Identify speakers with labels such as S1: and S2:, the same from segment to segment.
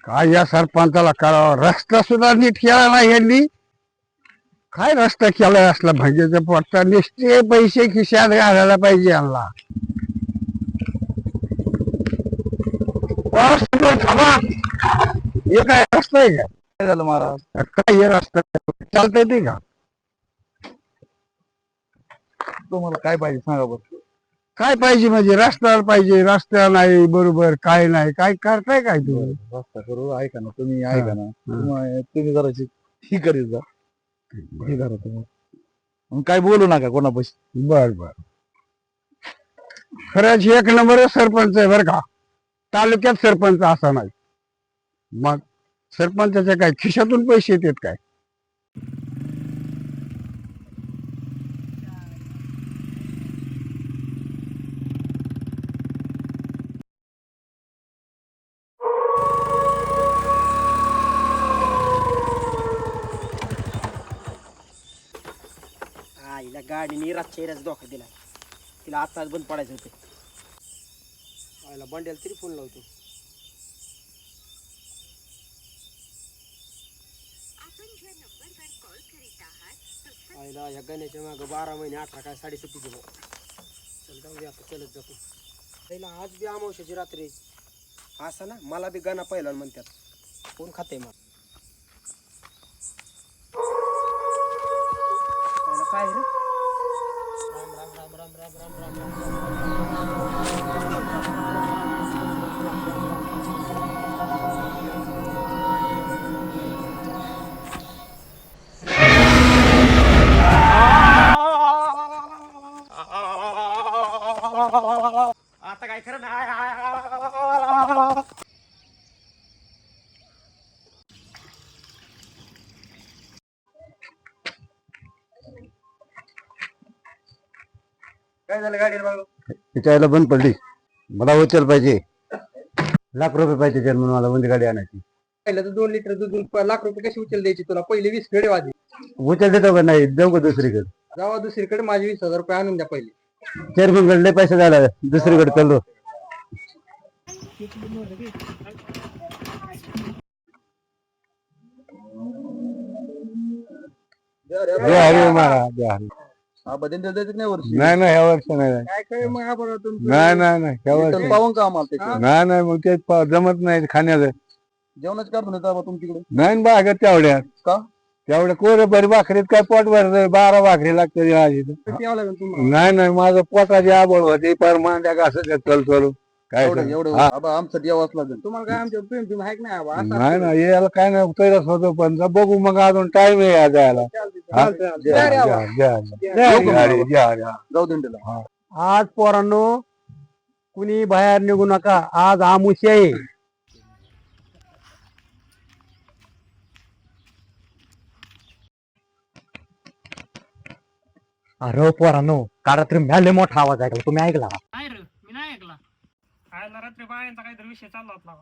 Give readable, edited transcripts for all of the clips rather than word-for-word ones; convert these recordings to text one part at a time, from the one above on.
S1: काय या सरपंचाला करावं, रस्ता सुद्धा नीट केला नाही यांनी. काय रस्ता केलाय असला भांजेचा पट्टा, नुसते पैसे खिशात घालायला पाहिजे यांना. थांबा, हे काय रस्ता आहे का?
S2: काय झालं महाराज?
S1: काय हे रस्ता चालता येते का?
S2: तुम्हाला काय पाहिजे सांगा बरं.
S1: काय पाहिजे म्हणजे रस्ता पाहिजे, रस्ता नाही बरोबर, काय नाही, काय करताय काय तुम्ही?
S2: रस्ता करू, ऐका ना तुम्ही, ऐका ना तुम्ही जराशी ही करीत जा, हे करा तुम्ही, मग काय बोलू नका कोणापाशी.
S1: बर बर, खरंच एक नंबर सरपंच आहे बर का. तालुक्यात सरपंच असा नाही. मग सरपंचाच्या काय खिशातून पैसे येतात काय?
S3: आईला गाडीने रातच्याच धोका दिला. तिला आताच बंद पडायचं होतं. आईला बंड्याला तरी फोन लावतो. आईला या गाण्याच्या मागं 12 महिने 18 काय 37 दिवस. चल जाऊ दे, आता चलत जातो. आईला आज बी अमावश्याची रात्री असं ना, मला बी गाणं पहिला म्हणतात. कोण खाते मग काय रे? राम राम राम राम राम राम राम आता काय खरं नाही.
S2: काय झालं गाडीला बाबा?
S1: विचारायला बंद पडली. मला उचल पाहिजे, ₹1,00,000 पाहिजे जन्म मला बंद गाडी आणायची.
S3: पहिलं तर 2 लिटर दूध ₹1,00,000 कशी उचल द्यायची तुला? पहिले 20 कडे वाजले.
S1: उचल देतो का नाही? जाऊ का दुसरीकडे?
S3: जावा दुसरीकडे, माझे ₹20,000 आणून द्या पहिले.
S1: चेअरमन कडे पैसे झाला, दुसरीकडे चाललो. अरे महाराज,
S2: नाही वर्षी
S1: नाही नाही, ह्या वर्ष नाही.
S3: काय काय मग हा बरं तुमचं?
S1: नाही नाही नाही, ह्या वर्ष
S2: पाहून का आम्हाला त्याच्यावर?
S1: नाही नाही, मग ते जमत नाही खाण्याचं.
S2: जेवणाच काढून येतात तुमच्याकडे
S1: नाही बाग तेवढ्या
S2: का?
S1: तेवढ्या कोर बरी भाकरीत काय पोट भर 12 भाकरी लागते माझी.
S3: किती यावं लागेल तुम्हाला?
S1: नाही नाही, माझं पोटाची आबळ होती पर मांड्या घासत चल चलू काय
S2: एवढं
S1: सांगू?
S2: एवढं
S1: हा.
S2: बाबा आमचं द्यावाच लागेल.
S3: तुम्हाला काय आमच्या प्रेम टीम आहे की नाही बाबा? असं
S1: नाही ना, याला काय नाही तैरच होतो, पण बघू मग अजून टाइम आहे या जायला. हा?
S3: द्या रे बाबा.
S1: द्या.
S2: जाऊ दिंडीला.
S1: आज पोरांनो कुणी बाहेर निघू नका, आज आमुष्य आहे.
S4: अरे पोरांनो, काल रात्री म्याले मोठा आवाज ऐकला, तुम्ही ऐकला?
S5: नाही रे, मी नाही ऐकला. आयला रात्री बायांचा काहीतरी विषय चालला होता.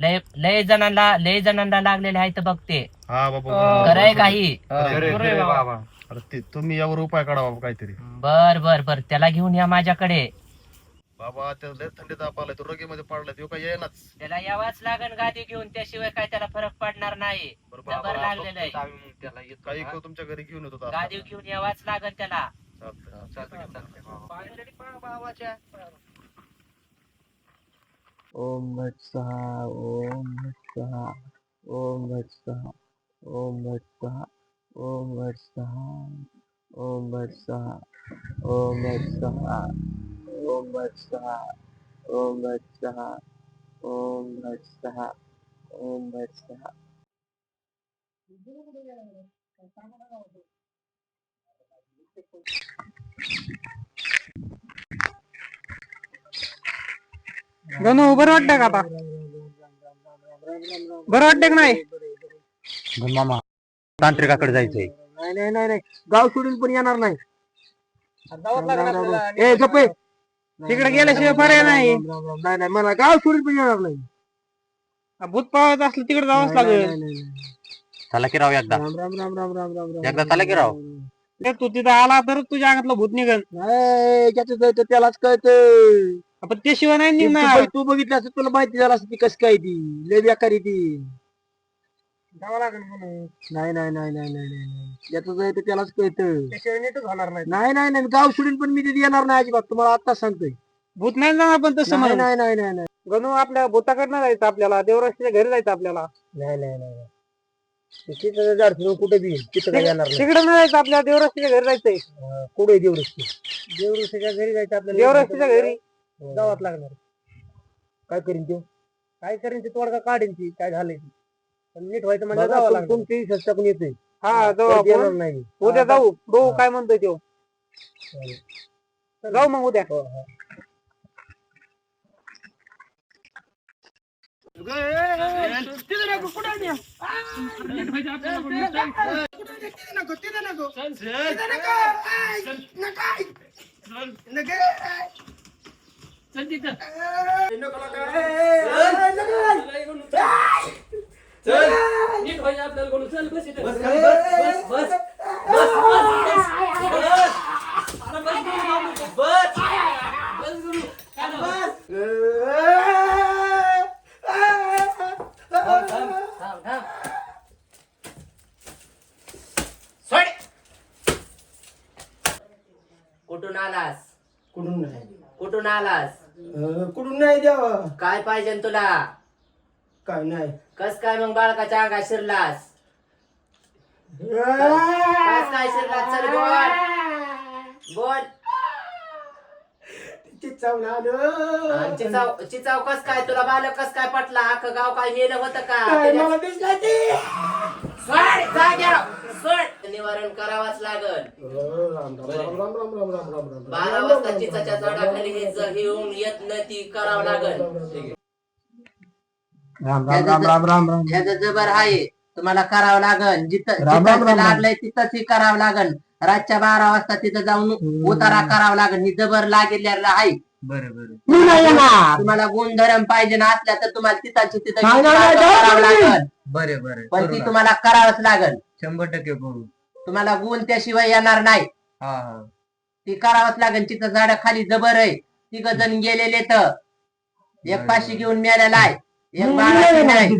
S6: लय जणांना लागलेले आहेत बघते.
S2: हा बाबा
S6: खरंय काही.
S2: अरे ते तुम्ही यावर उपाय काढा बाबा काहीतरी.
S6: बर बर बर त्याला घेऊन या माझ्याकडे.
S2: बाबा त्या लय थंडी ताप आलाय, तो रगेमध्ये पडलाय, तो काय येईनाच.
S6: त्याला यावाच लागन गादी घेऊन, त्याशिवाय काय त्याला फरक पडणार नाही. जबर लागलेलं आहे.
S2: काही तुमच्या घरी घेऊन येतो आता.
S6: गादी घेऊन यावाच लागन त्याला.
S3: ओम भट स्वाहा ओम भट स्वाहा ओम भट स्वाहा ओम भट स्वाहा ओम भट स्वाहा ओम भट स्वाहा ओम भट स्वाहा ओम भट स्वाहा ओम भट स्वाहा ओम भट स्वाहा ओम भट स्वाहा.
S7: गणू बरं वाटतं का आता? बरं वाटतं का नाही?
S4: मामा तांत्रिकाकडे जायचंय.
S3: नाही नाही नाही नाही, गाव सोडून पण येणार नाही. ए गप्पे,
S7: तिकडे गेल्याशिवाय पर्याय नाही.
S3: नाही नाही, मला गाव सोडून पण येणार नाही.
S7: भूत पावायचं असलं तिकडे जावंच लागेल.
S4: चला की राव एकदा.
S3: राम राम राम राम राम राम राम.
S4: एकदा चला की राव.
S7: तू तिथं आला तर तुझ्या अंगातलं भूत निघल.
S3: नाही, ज्याचं जायचं त्यालाच कळतं.
S7: पण त्याशिवाय नाही
S3: तू
S7: निघणार.
S3: तू बघितलं असं तुला माहिती झालं असं ती कस काय ती लय बेकारी ती.
S7: जावं लागेल म्हणून.
S3: नाही नाही नाही नाही नाही नाही, ज्याचं जायचं त्यालाच कळतं.
S7: त्याशिवाय नीटच होणार नाही.
S3: नाही नाही नाही, गाव सोडून पण मी तिथे येणार नाही अजिबात, तुम्हाला आत्ताच सांगतोय.
S7: भूत नाही जाणार पण तसं
S3: नाही
S7: म्हणून.
S3: नाही नाही नाही नाही
S7: गणू आपल्या भूताकडनं जायचं, आपल्याला देवराष्ट्राच्या घरी जायचं आपल्याला.
S3: नाही नाही नाही, तिथं झाड फिरून कुठे बी तिथं काय येणार नाही.
S7: तिकडे नाही जायचं, आपल्याला देवराष्ट्राच्या घरी जायचंय.
S3: कुठे देवरस्ती देवरस्तीच्या घरी जायचं आपल्याला.
S7: देवराष्ट्राच्या घरी
S3: जावंच लागणार. काय करीन तो?
S7: काय करीन ते तोडगा काढीन ती, काय झालंय ती. पण नीट व्हायचं म्हणजे जावं लागणार.
S3: तुमची सस्ता पण येते.
S7: हा जाऊ
S3: येणार
S7: आपण.
S3: नाही.
S7: उद्या जाऊ बघू काय म्हणतोय तो. जाऊ मग उद्या.
S6: कुठून आलास?
S3: कुठून नाही
S6: कुठून आलास?
S3: कुठून नाही द्यावा.
S6: काय पाहिजे तुला?
S3: काय नाही.
S6: कस काय मग बाळकाच्या अंगात शिरलास? कस काय शिरलास? चल बोल बोल. आणि चिचाव कस काय? तुला बालक कस काय पटला? अख्खं गाव काय मेलं होतं का? सोड, जाग्यावर, सोड. निवारण करावाच लागल. 12 वाजता चिचाच्या झाडाखाली हे येऊन येत नाही, ती करावं लागल.
S3: राम राम राम राम राम राम.
S6: ह्याचं जबर आहे, तुम्हाला करावं लागल. जिथं
S3: राम राम राम.
S6: लागलंय तिथंच हे करावं लागल. रातच्या 12 वाजता तिथं जाऊन उतारा करावा लागल. ही जबर लागलेला आहे.
S3: मी नाही येणार.
S6: तुम्हाला गुणधर्म पाहिजे ना असल्या तर तुम्हाला तिथं
S3: नाही, नाही, नाही,
S6: करावं
S3: नाही.
S6: लागल.
S4: बरे बरे
S6: पण ती तुम्हाला करावंच लागल.
S4: 100% करू.
S6: तुम्हाला गुण त्याशिवाय येणार नाही.
S4: हा हा.
S6: ती करावंच लागेल. तिथं झाडाखाली जबर आहे. 3 जण गेलेले तर एक पाशी घेऊन मिळालेला आहे, एक बाळाची नाही,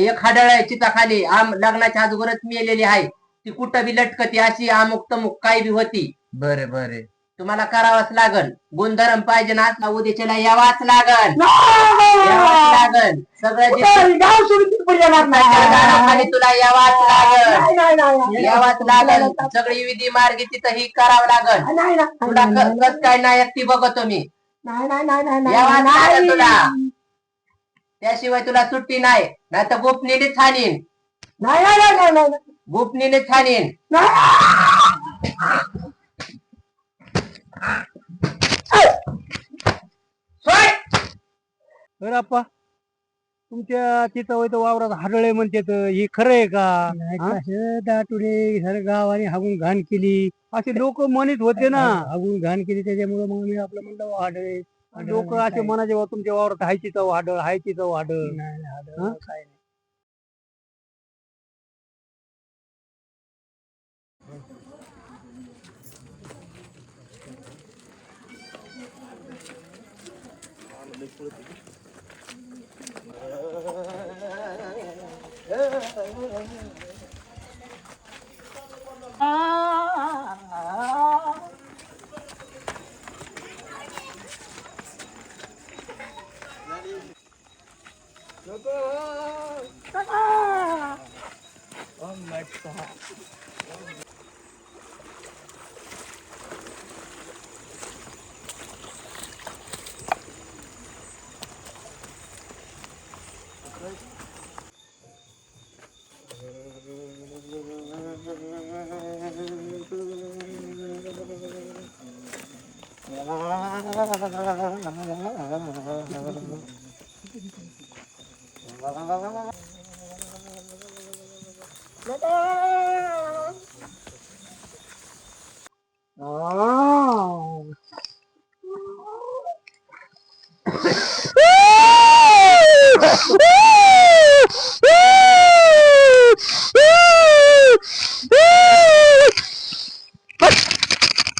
S6: एक हाडळ आहे चिताखाली. लग्नाच्या अगोदरच मेलेली आहे. ती कुठं बी लटकती, अशी अमुक तमुक काही बी होती.
S4: बरे बरे
S6: तुम्हाला करावंच लागल. गुणधर्म पाहिजे ना असला उद्याच्याला यावाच लागल. यावाच लागल. सगळं
S3: गाव सोडून तिथं पण येणार
S6: झाडाखाली तुला यावाच लागल.
S3: नाही.
S6: यावाच लागल. सगळी विधी मार्गी तिथं ही करावं लागल. तुला कस काय नाही ती बघतो मी. यावाच लागल तुला. त्याशिवाय तुला सुट्टी नाही. नाही तर गोपनीने छानीन. गोपनीने छानीन.
S7: बरं आप्पा, तुमच्या तिथं वावरात हाडळे म्हणतात, हे खरं आहे का? दाटुडे सर गावाने हागून घाण केली असे लोक म्हणत होते ना. हागून घाण केली त्याच्यामुळे मग मी आपलं म्हणलं हाडळे लोक असे म्हणायचे बा तुमच्या वावरात हायची चव हाडळ हायची चव हाडळ हं?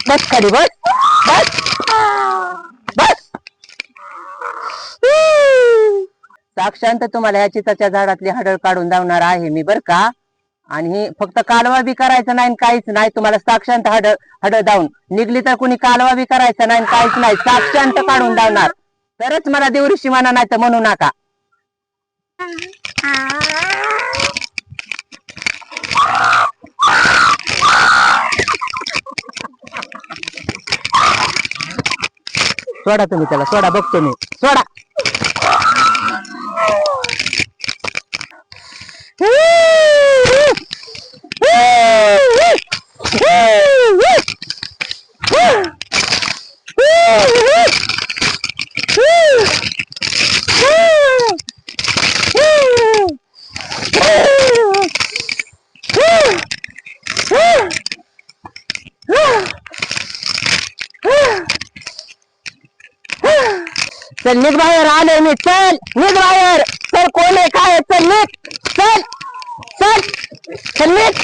S6: बस खाली बस बस बस साक्षांत तुम्हाला ह्या चिताच्या झाडातली हडळ काढून दावणार आहे मी बर का. आणि हे फक्त कालवा बी करायचं नाही काहीच नाही. तुम्हाला साक्षांत हडळ हडळ दावून निघली तर कुणी कालवा बी करायचं नाही काहीच नाही. साक्षांत काढून दावणार तरच मला देवऋषी म्हणा नाही तर म्हणू नका. सोडा तुम्ही त्याला सोडा बघतो मी सोडा. चल निघ बाहेर आले मी. चल निघ बाहेर. चल कोण आहे काय आहे? चल निघ. चल चल चल निघ.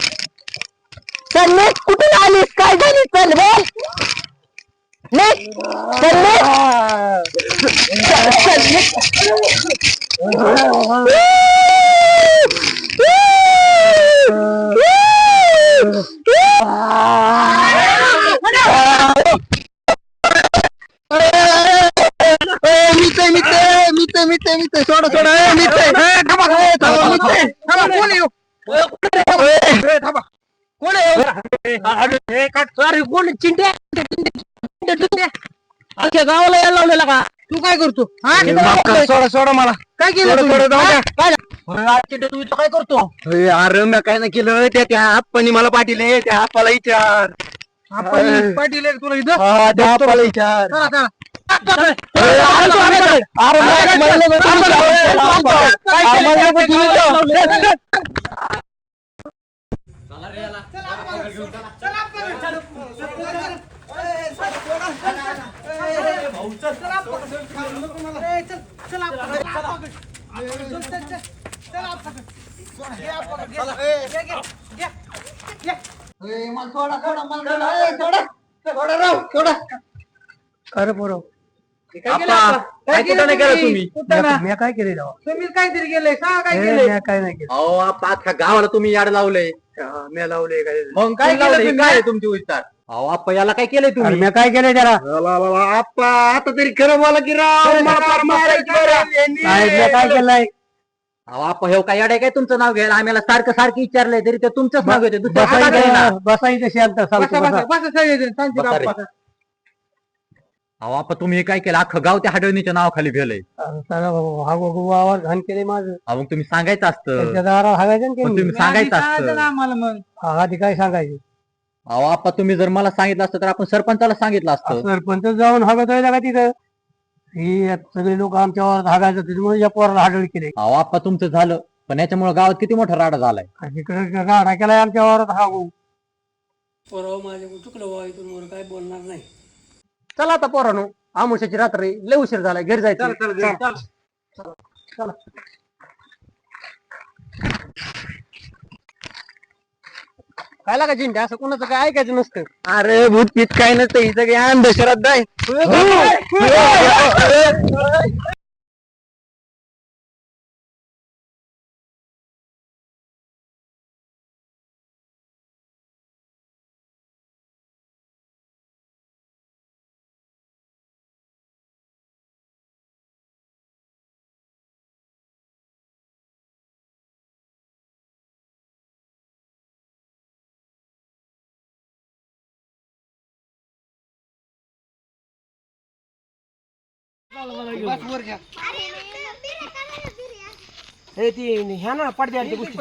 S6: चल निघ. कुठून आलीस काय झाली? चल बोल निघ. चल निघ. चल निघ. सोडा सोडा कोण चिंट्या अख्ख्या गावाला यायला लावलेला का? तू काय करतो?
S1: सोडा सोडा मला.
S6: काय केलं तू? चिंट्या तू इथं काय करतो?
S1: अरे मी काय नाही केलं त्या आप्पानी मला पाठीले. त्या आप्पाला विचार.
S7: पाटील तुला इथं
S1: हा त्या आप्पाला विचार.
S7: अरे बरोबर
S4: काय कुठं नाही केलं तुम्ही?
S7: मी काय केले
S3: तुम्ही काहीतरी केलंय सांगा काय केलंय.
S7: मी काय नाही केलं.
S4: अहो आप्पा अख्ख्या गावाला तुम्ही याड लावलंय.
S7: मी लावले काय
S4: मग
S3: काय
S4: काय
S3: केलं
S4: लावलंय?
S3: तुम्ही?
S4: काय आहे तुमची विचार? अहो आप्पा याला काय केलंय
S7: अरे
S4: तुम्ही?
S7: मी काय केलंय त्याला
S1: आप्पा आता तरी खरं मला की राव मला फार मारायचं बरं.
S7: साहेब मी काय केलंय
S4: अहो आप्पा हे काय याड आहे काय तुमचं नाव घ्यायला? आम्हाला सारखं सारखं विचारलंय तरी ते तुमचंच नाव घेते. दुसरं काय नाही ना.
S7: बसायचं शांत
S3: बसा बसा बसा सगळेजण सांगते
S4: बसा रे.
S3: बाप्पा.
S4: अहो आप्पा तुम्ही हे काय केलं? अख्खं गाव त्या हाडळणीच्या नावाखाली गेलंय.
S7: आवाज घाण केले माझं
S4: अहो मग तुम्ही सांगायचं असतं.
S7: त्याच्या दारात हागायचं
S4: पण तुम्ही सांगायचं
S3: आधी सांगायचं ना
S4: असतं.
S3: आम्हाला मग.
S7: आधी काय सांगायचं
S4: अहो आप्पा तुम्ही जर मला सांगितलं असतं तर आपण सरपंचाला सांगितलं असतं.
S7: सरपंच जाऊन हागत आहे का तिथं ही सगळे लोक आमच्यावर हागायचं त्याच्यामुळे या पोराला हाडळ केले
S4: अहो आप्पा तुमचं झालं पण याच्यामुळे गावात किती मोठा राडा झालाय.
S7: तिकडे राडा केलाय आमच्या वावरात हागू
S5: पोराव माझे चुकलं व्हा इथून वर काय बोलणार नाही.
S6: चला आता पोरांनो
S4: आमुष्याची रात्र आहे, लय उशीर झालाय घरी जायचं काय लागा जिंट्या असं कोणाचं काय ऐकायचं नसतं.
S7: अरे भूत पीत काय नसतं ही सगळी अंधश्रद्धा आहे.
S3: हे ती ह्या ना पडद्या गोष्टी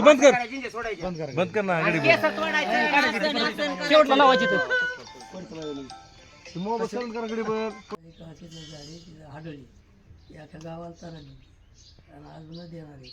S2: बंद कर ना गाडी
S3: शेवटला लावायची
S8: आढळली एका गावाला चालली आणि अजून देणार आहे